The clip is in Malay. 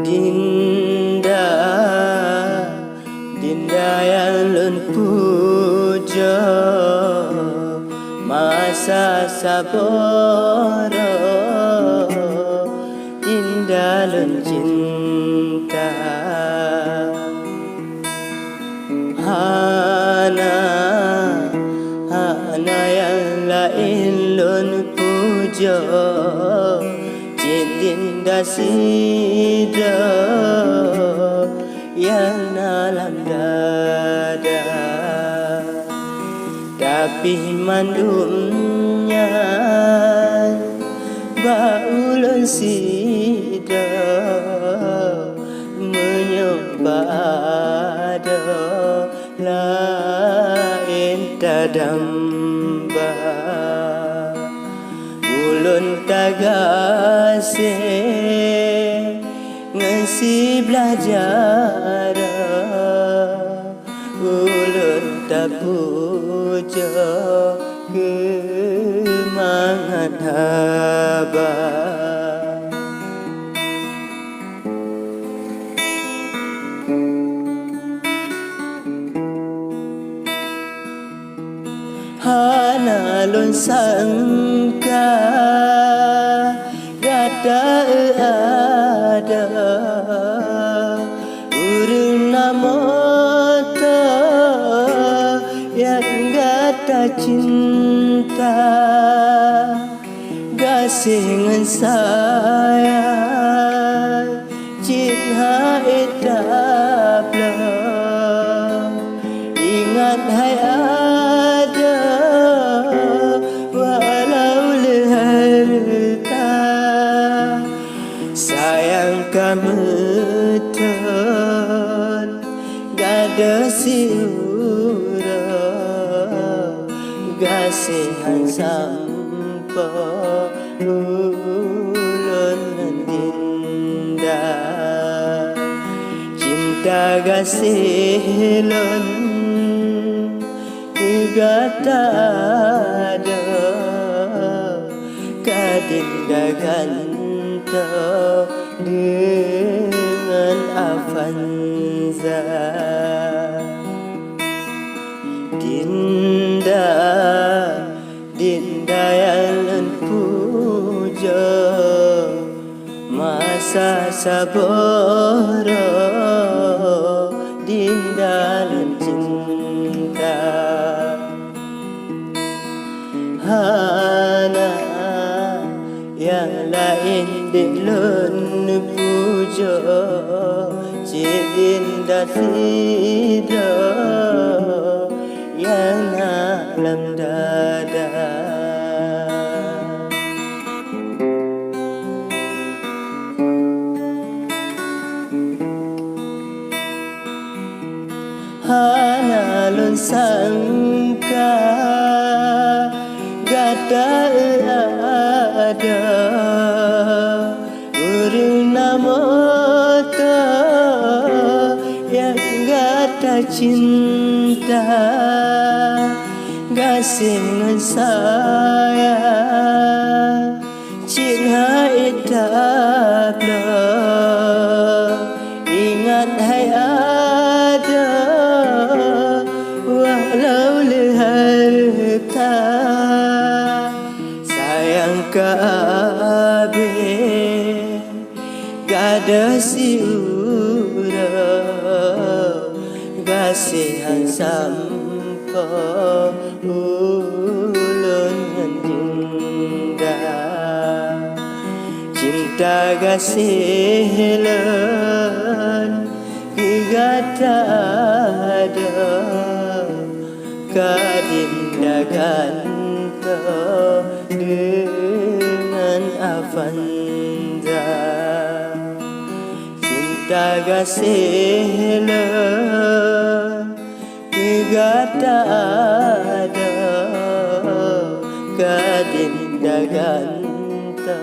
Dinda, Dinda yang lun puja masa saboro, Dinda lun cinta. Hana yang lain lun puja Dinda sida yang dalam dada, tapi mandumnya baulun sida menyembah ada lain tadamba. Ulun tagase ngasi belajar, ulun tak puja kemangan haba. Hana lun sangka gada ada urang namata yang gada cinta gasingan saya cinta etaplah ingat hai ada walau leharta sayang kameton gada siura gasihan sampa ulun Dinda cinta gasih lun gata ada kadinda ganta dengan Avanza. Dinda, Dinda yang lun puja masa saboro, Dinda lun cinta. Hana yang lain dilun puja Dinda sida yang alam dada. Hana lun sangka gada ada urang namata yang gada cinta gasingan saya cinta etaplah ingat hai ada walau leharta sayang kabe gada siura gasihan sampa ulun Dinda cinta gasih lun gata ada kadinda ganta dengan Avanza. Cinta gasih lun gata ada kadinda ganta